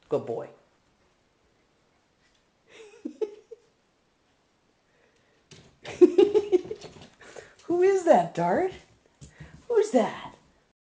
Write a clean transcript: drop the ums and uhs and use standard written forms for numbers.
Good boy. Who is that, Dart? Who's that?